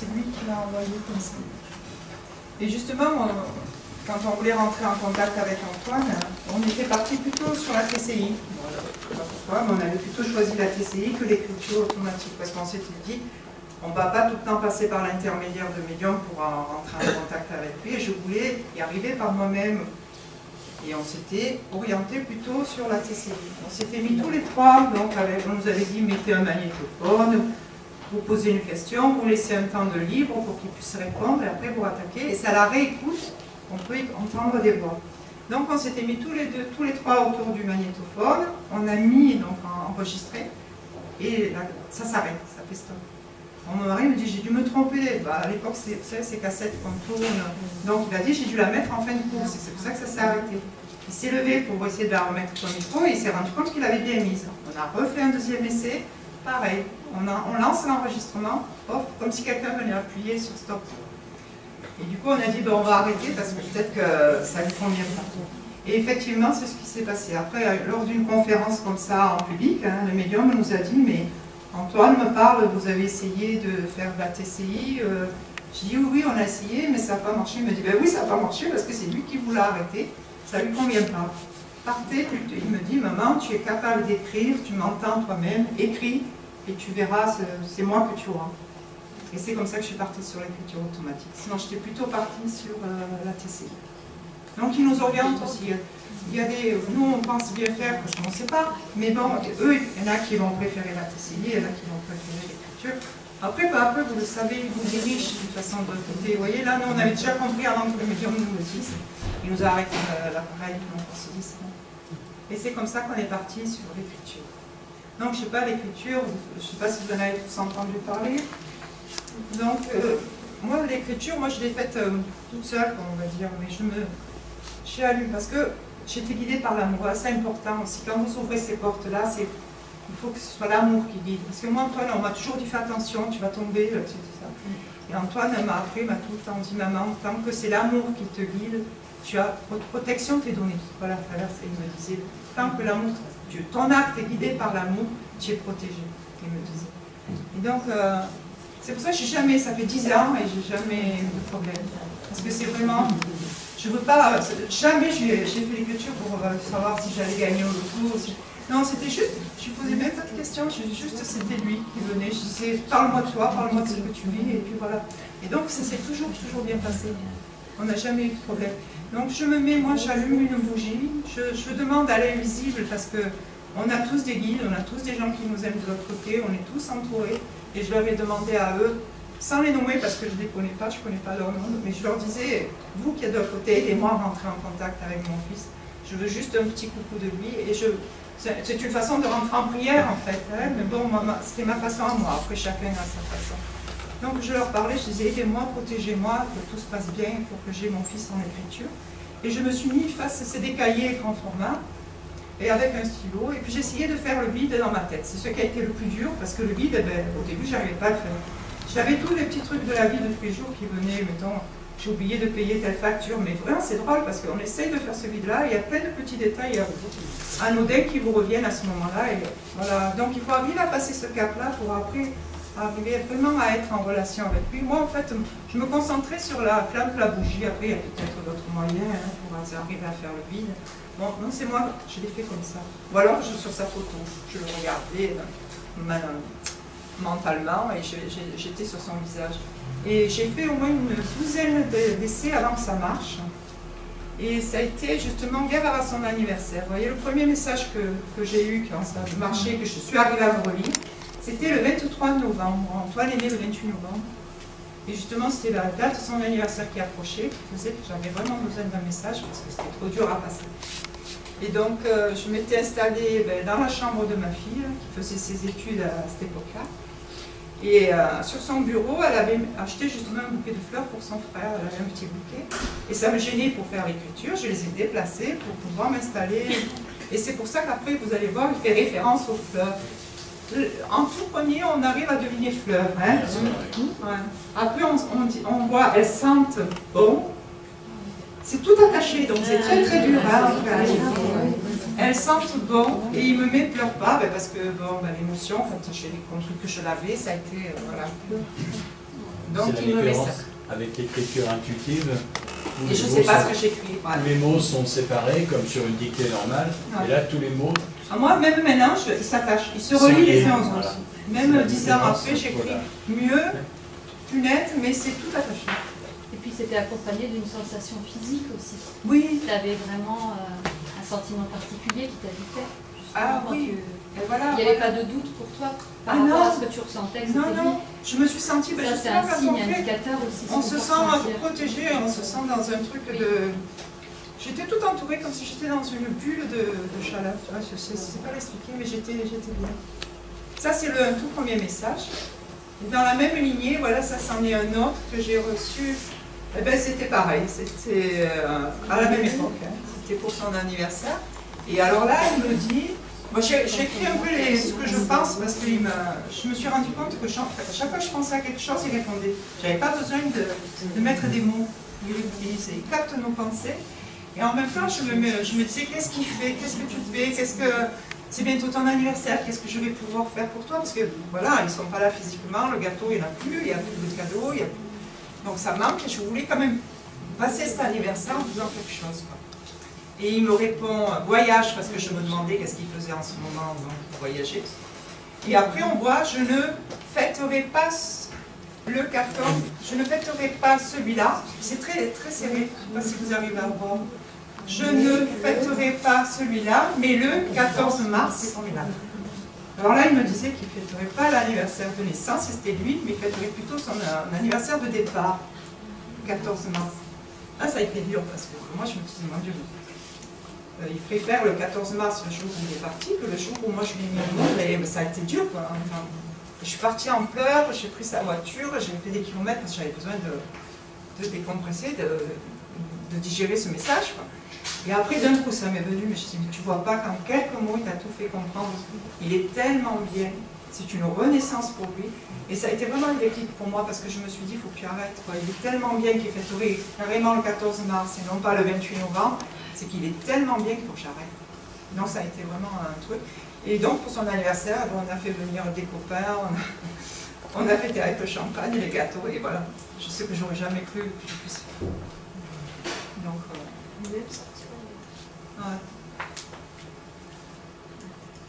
c'est lui qui l'a envoyé comme ça. Et justement, quand on voulait rentrer en contact avec Antoine, on était parti plutôt sur la TCI. Voilà, je ne sais pas pourquoi, mais on avait plutôt choisi la TCI que l'écriture automatique, parce qu'on s'était dit, on ne va pas tout le temps passer par l'intermédiaire de Medium pour rentrer en contact avec lui, et je voulais y arriver par moi-même. Et on s'était orienté plutôt sur la TCI. On s'était mis tous les trois, donc on nous avait dit, mettez un magnétophone, vous posez une question, vous laissez un temps de libre pour qu'il puisse répondre, et après vous attaquez, et ça la réécoute, on peut entendre des voix. Donc on s'était mis tous les trois autour du magnétophone, on a mis, donc enregistré, et là, ça s'arrête, ça fait stop. Mon mari me dit, j'ai dû me tromper, bah, à l'époque, vous savez, ces cassettes qu'on tourne, donc il a dit, j'ai dû la mettre en fin de course, et c'est pour ça que ça s'est arrêté. Il s'est levé pour essayer de la remettre au micro, et il s'est rendu compte qu'il avait bien mise. On a refait un deuxième essai, pareil, on lance l'enregistrement, comme si quelqu'un venait appuyer sur stop. Et du coup, on a dit, ben, on va arrêter, parce que peut-être que ça ne convient pas. Et effectivement, c'est ce qui s'est passé. Après, lors d'une conférence comme ça en public, hein, le médium nous a dit, mais Antoine me parle, vous avez essayé de faire de la TCI. Je dis oui, on a essayé, mais ça n'a pas marché. Il me dit, ben oui, ça n'a pas marché parce que c'est lui qui vous l'a arrêté. Ça ne lui convient pas. Partez, il me dit, maman, tu es capable d'écrire, tu m'entends toi-même, écris, et tu verras, c'est moi que tu auras. Et c'est comme ça que je suis partie sur l'écriture automatique. Sinon, j'étais plutôt partie sur la TCI. Donc, ils nous orientent aussi. Il y a nous, on pense bien faire parce qu'on ne sait pas, mais bon, eux, il y en a qui vont préférer la TCI, il y en a qui vont préférer l'écriture. Après, peu à peu, vous le savez, ils vous dirigent de toute façon de l'autre côté. Vous voyez, là, nous, on avait déjà compris avant que le médium nous le dise. Il nous a arrêté l'appareil, donc on s'est dit, c'est bon. Et c'est comme ça qu'on est parti sur l'écriture. Donc, je ne sais pas, l'écriture, je ne sais pas si vous en avez tous entendu parler. Donc, moi, l'écriture, je l'ai faite toute seule, on va dire, mais j'ai allume parce que j'étais guidée par l'amour. C'est important aussi. Quand vous ouvrez ces portes-là, il faut que ce soit l'amour qui guide. Parce que moi, Antoine, on m'a toujours dit, fais attention, tu vas tomber, tout ça. Et Antoine m'a tout le temps dit, maman, tant que c'est l'amour qui te guide, votre protection t'est donnée. Voilà, il me disait, tant que l'amour, ton acte est guidé par l'amour, tu es protégé, il me disait. Et donc, c'est pour ça que ça fait 10 ans et j'ai jamais eu de problème. Parce que c'est vraiment, je veux pas, jamais j'ai fait l'écriture pour savoir si j'allais gagner au loto. Non, c'était juste, je lui posais même pas de questions, juste c'était lui qui venait, je disais, parle-moi de toi, parle-moi de ce que tu vis, et puis voilà. Et donc, ça s'est toujours bien passé. On n'a jamais eu de problème. Donc, moi, j'allume une bougie, je demande à l'invisible, parce que on a tous des guides, on a tous des gens qui nous aiment de l'autre côté, on est tous entourés, et je leur ai demandé à eux, sans les nommer parce que je ne les connais pas, je ne connais pas leur nom, mais je leur disais, vous qui êtes de l'autre côté, aidez-moi à rentrer en contact avec mon fils. Je veux juste un petit coucou de lui, et c'est une façon de rentrer en prière en fait, hein, mais bon, c'était ma façon à moi, après chacun a sa façon. Donc je leur parlais, je disais, aidez-moi, protégez-moi, que tout se passe bien pour que j'ai mon fils en écriture. Et je me suis mis c'est des cahiers grand format, et avec un stylo, et puis j'essayais de faire le vide dans ma tête. C'est ce qui a été le plus dur, parce que le vide, au début, je n'arrivais pas à le faire. J'avais tous les petits trucs de la vie de tous les jours qui venaient, mettons, j'ai oublié de payer telle facture, mais vraiment c'est drôle, parce qu'on essaye de faire ce vide-là, il y a plein de petits détails anodins qui vous reviennent à ce moment-là, et voilà. Donc il faut arriver à passer ce cap-là pour après arriver vraiment à être en relation avec lui. Moi, en fait, je me concentrais sur la flamme de la bougie, après il y a peut-être d'autres moyens pour arriver à faire le vide. Bon, non, c'est moi, je l'ai fait comme ça. Ou alors, sur sa photo, je le regardais mentalement et j'étais sur son visage. Et j'ai fait au moins une douzaine d'essais avant que ça marche. Et ça a été justement guerre à son anniversaire. Vous voyez, le premier message que j'ai eu quand ça a marché, que je suis arrivée à me relire, c'était le 23 novembre. Antoine est né le 28 novembre. Et justement, c'était la date de son anniversaire qui approchait, qui faisait que j'avais vraiment besoin d'un message parce que c'était trop dur à passer. Et donc, je m'étais installée dans la chambre de ma fille, qui faisait ses études à cette époque-là. Et sur son bureau, elle avait acheté justement un bouquet de fleurs pour son frère. Elle avait un petit bouquet. Et ça me gênait pour faire l'écriture. Je les ai déplacées pour pouvoir m'installer. Et c'est pour ça qu'après, vous allez voir, il fait référence aux fleurs. En tout premier, on arrive à deviner fleurs. Hein. Ouais. Après, on voit, elles sentent bon. C'est tout attaché, donc c'est très très dur. Hein. Elles sentent bon, et il me met pleure pas, parce que bon, l'émotion, quand j'ai compris que je l'avais, ça a été, voilà. Donc il me met ça. Avec l'écriture intuitive, et je ne sais pas ce que j'écris. Voilà. Tous les mots sont séparés, comme sur une dictée normale, et là, tous les mots... Moi, même maintenant, ils s'attachent, ils se relient les uns aux autres. Voilà. Même 10 ans après, j'écris mieux, plus net, mais c'est tout attaché. Et puis c'était accompagné d'une sensation physique aussi. Oui. Tu avais vraiment un sentiment particulier qui t'habitait. Ah oui. Et voilà, il n'y avait pas de doute pour toi par rapport à ce que tu ressentais. Que non, je me suis sentie... Ça, c'est un signe indicateur aussi. On se sent protégé, on se sent dans un truc de... J'étais tout entourée comme si j'étais dans une bulle de chaleur. Tu vois, je ne sais pas l'expliquer, mais j'étais bien. Ça, c'est le tout premier message. Et dans la même lignée, voilà, ça, c'en est un autre que j'ai reçu. Eh ben, c'était pareil, c'était à la même époque. Hein. C'était pour son anniversaire. Et alors là, il me dit... Moi, j'écris un peu ce que je pense parce que je me suis rendu compte que chaque fois que je pensais à quelque chose, il répondait. Je n'avais pas besoin de mettre des mots. Il capte nos pensées. Et en même temps, je me disais, qu'est-ce qu'il fait? Qu'est-ce que tu fais? C'est bientôt ton anniversaire, qu'est-ce que je vais pouvoir faire pour toi? Parce que voilà, ils ne sont pas là physiquement, le gâteau, il n'y en a plus, il n'y a plus de cadeaux. Donc ça manque et je voulais quand même passer cet anniversaire en faisant quelque chose, quoi. Et il me répond voyage, parce que je me demandais qu'est-ce qu'il faisait en ce moment pour voyager. Et après on voit, je ne fêterai pas le 14, je ne fêterai pas celui-là. C'est très, très serré, je ne sais pas si vous arrivez à voir. Je ne fêterai pas celui-là, mais le 14 mars, c'est formidable. Alors là, il me disait qu'il ne fêterait pas l'anniversaire de naissance, c'était lui, mais il fêterait plutôt son anniversaire de départ, 14 mars. Là, ça a été dur, parce que moi, je me disais, mon Dieu, il préfère le 14 mars, le jour où il est parti, que le jour où moi je lui ai mis le monde, mais ça a été dur, quoi. Enfin, je suis partie en pleurs, j'ai pris sa voiture, j'ai fait des kilomètres parce que j'avais besoin de décompresser, de digérer ce message, quoi. Et après, d'un coup, ça m'est venu, mais je me suis dit, mais tu vois pas qu'en quelques mots, il t'a tout fait comprendre. Il est tellement bien, c'est une renaissance pour lui. Et ça a été vraiment un déclic pour moi, parce que je me suis dit, il faut que tu arrêtes, quoi. Il est tellement bien qu'il fêterait carrément le 14 mars, et non pas le 28 novembre. C'est qu'il est tellement bien qu'il faut que j'arrête. Donc ça a été vraiment un truc. Et donc pour son anniversaire, on a fait venir des copains, on a fêté avec le champagne et les gâteaux, et voilà. Je sais que j'aurais jamais cru que je puisse faire. Donc, ouais.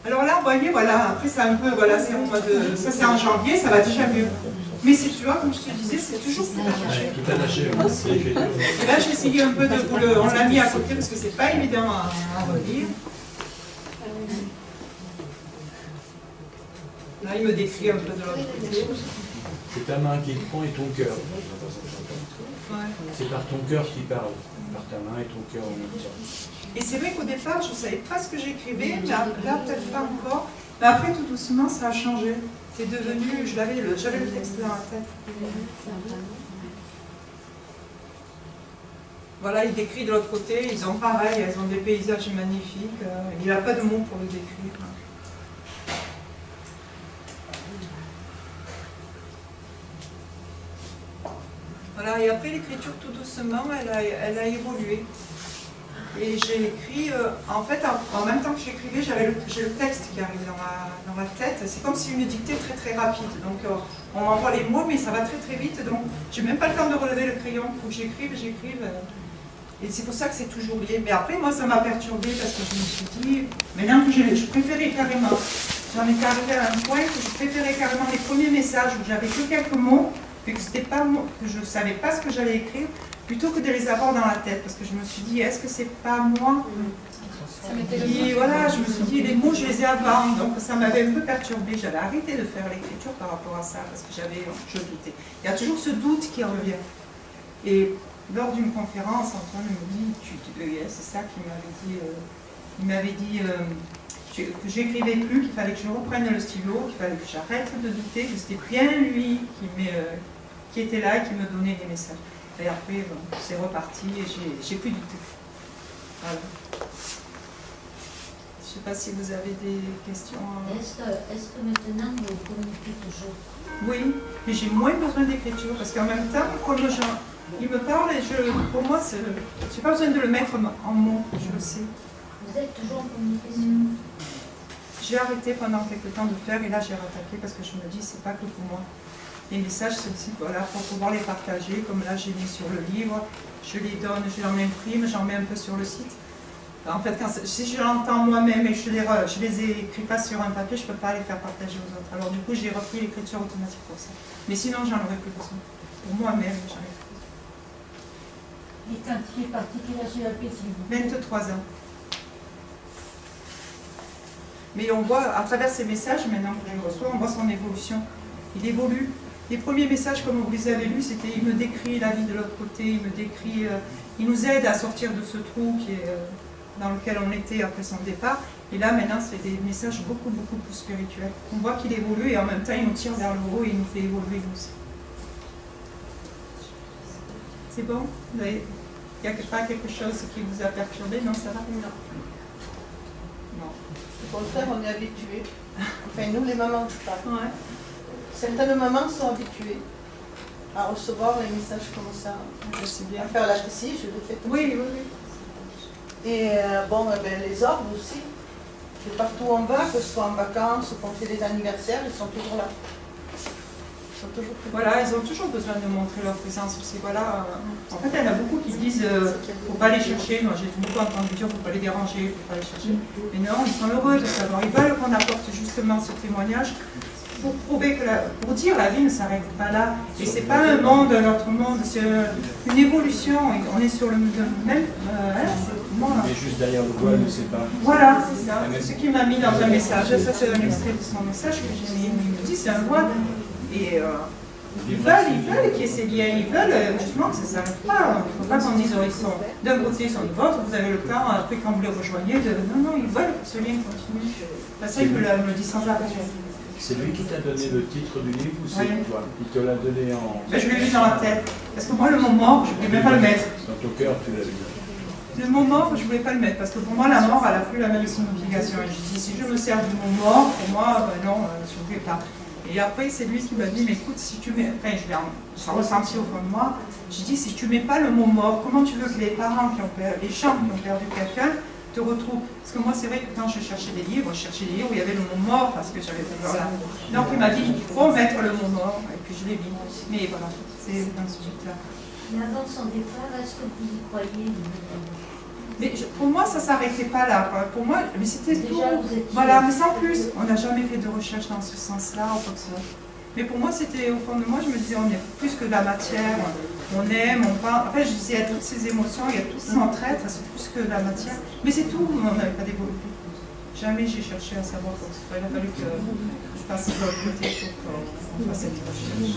Alors là, vous voyez, voilà, après c'est un peu, voilà, c'est en mode, ça c'est en janvier, ça va déjà mieux. Mais c'est, tu vois, comme je te disais, c'est toujours tout attaché. Tout attaché, et là, j'ai essayé un peu de vous le... On l'a mis à côté parce que c'est pas évident à relire. Là, il me décrit un peu de l'autre côté. C'est ta main qui te prend et ton cœur. Ouais. C'est par ton cœur qui parle. Par ta main et ton cœur en même temps. Et c'est vrai qu'au départ, je ne savais pas ce que j'écrivais, mais là, peut-être pas encore. Mais après, tout doucement, ça a changé. C'est devenu, j'avais le texte dans la tête. Voilà, il décrit de l'autre côté, ils ont pareil, elles ont des paysages magnifiques. Il n'a pas de mots pour le décrire. Voilà, et après l'écriture, tout doucement, elle a évolué. Et j'ai écrit, en fait, en même temps que j'écrivais, j'ai le texte qui arrive dans ma tête. C'est comme si une dictée très très rapide. Donc on m'envoie les mots, mais ça va très très vite. Donc j'ai même pas le temps de relever le crayon. Il faut que j'écrive. Et c'est pour ça que c'est toujours lié. Mais après, moi, ça m'a perturbée parce que je me suis dit, maintenant que je préférais carrément, j'en étais arrivée à un point que je préférais carrément les premiers messages où j'avais que quelques mots, et que c'était pas que je ne savais pas ce que j'allais écrire, plutôt que de les avoir dans la tête, parce que je me suis dit, est-ce que c'est pas moi? Et voilà, je me suis dit, les mots, je les ai avant, donc ça m'avait un peu perturbée. J'avais arrêté de faire l'écriture par rapport à ça, parce que je doutais. Il y a toujours ce doute qui revient. Et lors d'une conférence, Antoine me dit, c'est ça qu'il m'avait dit, il m'avait dit que j'écrivais plus, qu'il fallait que je reprenne le stylo, qu'il fallait que j'arrête de douter, que c'était bien lui qui était là et qui me donnait des messages. Et après, bon, c'est reparti et j'ai plus douté. Voilà. Je ne sais pas si vous avez des questions. Est-ce que maintenant vous communiquez toujours? Oui, mais j'ai moins besoin d'écriture parce qu'en même temps, comme il me parle et pour moi, je n'ai pas besoin de le mettre en mots, je le sais. Vous êtes toujours en communication? J'ai arrêté pendant quelques temps de faire et là j'ai rattaqué parce que je me dis c'est pas que pour moi. Les messages, c'est aussi voilà, pour pouvoir les partager, comme là j'ai mis sur le livre, je les donne, je les imprime, j'en mets un peu sur le site. En fait, si je l'entends moi-même et je les écris pas sur un papier, je ne peux pas les faire partager aux autres. Alors du coup, j'ai repris l'écriture automatique pour ça. Mais sinon, j'en aurais plus besoin. Pour moi-même, j'en ai plus besoin. Et quand il est parti, quel âge il avait, s'il vous plaît? 23 ans. Mais on voit, à travers ces messages, maintenant que je reçois, on voit son évolution. Il évolue. Les premiers messages, comme vous les avez lus, c'était il me décrit la vie de l'autre côté, il me décrit, il nous aide à sortir de ce trou qui est, dans lequel on était après son départ. Et là, maintenant, c'est des messages beaucoup plus spirituels. On voit qu'il évolue et en même temps, il nous tire vers le haut et il nous fait évoluer nous aussi. C'est bon? Il n'y a pas quelque chose qui vous a perturbé? Non, ça va? Non. Au contraire, on est habitués. Enfin, nous, les mamans, je parle. Ouais. Certaines mamans sont habituées à recevoir les messages comme ça, C'est bien. à faire la TCI, je l'ai fait. Oui. Et bon, les ordres aussi. Et partout où on va, que ce soit en vacances ou qu'on fait des anniversaires, ils sont toujours là. Ils sont toujours présents. Voilà, ils ont toujours besoin de montrer leur présence aussi. Voilà. En fait, il y en a beaucoup qui disent ne faut pas les chercher. Moi, j'ai beaucoup entendu dire faut pas les déranger, il ne faut pas les chercher. Mais non, ils sont heureux de savoir. Ils veulent qu'on apporte justement ce témoignage pour prouver que pour dire la vie ne s'arrête pas là. Et c'est pas un monde, un autre monde, c'est une évolution. On est sur le même. Mais juste derrière le voile, c'est pas. Voilà, c'est ça. C'est ce qu'il m'a mis dans un message. Ça, c'est un extrait de son message que j'ai mis. Il me dit c'est un voile. Et ils veulent qu'il y ait ces liens. Ils veulent justement que ça ne s'arrête pas. Il ne faut pas qu'on dise ils sont d'un côté, ils sont de l'autre. Vous avez le temps, après quand vous les rejoignez, non, ils veulent que ce lien continue. Ça, il me le dit sans arrêt. C'est lui qui t'a donné le titre du livre ou c'est toi? Il te l'a donné en... Ben, je l'ai lu dans la tête. Parce que moi, le mot mort, je ne voulais même pas le mettre. Dans ton cœur, tu l'as lu. Le mot mort, je ne voulais pas le mettre. Parce que pour moi, la mort, elle n'a plus la même signification. Et je dis, si je me sers du mot mort, pour moi, ben non, je ne voulais pas. Et après, c'est lui qui m'a dit, mais écoute, si tu mets... Enfin, je l'ai ressenti au fond de moi. Je dis, si tu ne mets pas le mot mort, comment tu veux que les parents qui ont perdu, les gens qui ont perdu quelqu'un, te retrouve. Parce que moi, c'est vrai que quand je cherchais des livres où il y avait le mot mort, parce que j'avais peur là. Donc il m'a dit, il faut mettre le mot mort, et puis je l'ai mis. Mais voilà, c'est dans ce but-là. Mais avant son départ, est-ce que vous y croyez? Mais pour moi, ça ne s'arrêtait pas là. Pour moi, mais c'était tout. Déjà, vous étiez... Voilà, mais sans plus. On n'a jamais fait de recherche dans ce sens-là, ou quoi que ce soit. Mais pour moi, c'était au fond de moi, je me disais, on est plus que de la matière. On aime, on parle. En fait, je disais, il y a toutes ces émotions, il y a tout ce entraide, c'est plus que de la matière. Mais c'est tout, on n'avait pas développé. Jamais j'ai cherché à savoir quoi que ce soit. Il a fallu que je passe de l'autre côté pour qu'on fasse cette recherche.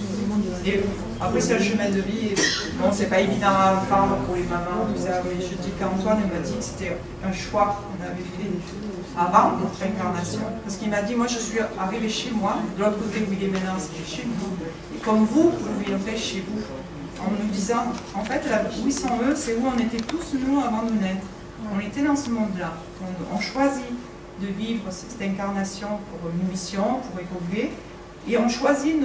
Et après, c'est le chemin de vie. Bon, c'est pas évident à prendre pour les mamans, tout ça. Mais je dis qu'Antoine m'a dit que c'était un choix qu'on avait fait avant notre incarnation. Parce qu'il m'a dit, moi, je suis arrivée chez moi, de l'autre côté où il est maintenant, c'était chez vous. Et comme vous vivrez chez vous. En nous disant, en fait, où ils sont eux, c'est où on était tous nous avant de naître. On était dans ce monde-là. On choisit de vivre cette incarnation pour une mission, pour évoluer, et on choisit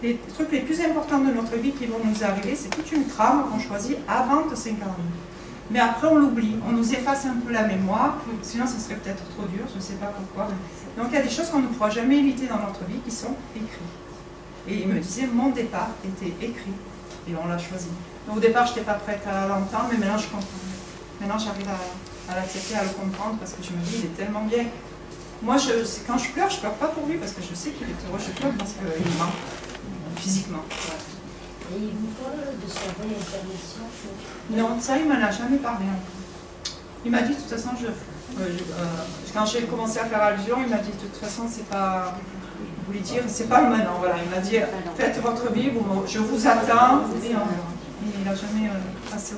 les trucs les plus importants de notre vie qui vont nous arriver. C'est toute une trame qu'on choisit avant de s'incarner. Mais après, on l'oublie, on nous efface un peu la mémoire, sinon ce serait peut-être trop dur, je ne sais pas pourquoi. Donc il y a des choses qu'on ne pourra jamais éviter dans notre vie qui sont écrites. Et il me disait, mon départ était écrit, et on l'a choisi. Donc, au départ, je n'étais pas prête à l'entendre, mais maintenant je comprends. Maintenant, j'arrive à l'accepter, à le comprendre, parce que je me dis, il est tellement bien. Moi, quand je pleure pas pour lui, parce que je sais qu'il est heureux, je pleure parce qu'il me manque, physiquement. Et il vous parle de sa réincarnation? Non, ça, il ne m'en a jamais parlé. Il m'a dit, de toute façon, quand j'ai commencé à faire allusion, il m'a dit, de toute façon, c'est pas... Je voulais dire, c'est pas maintenant, voilà. Il m'a dit, faites votre vie, je vous attends. Et il n'a jamais passé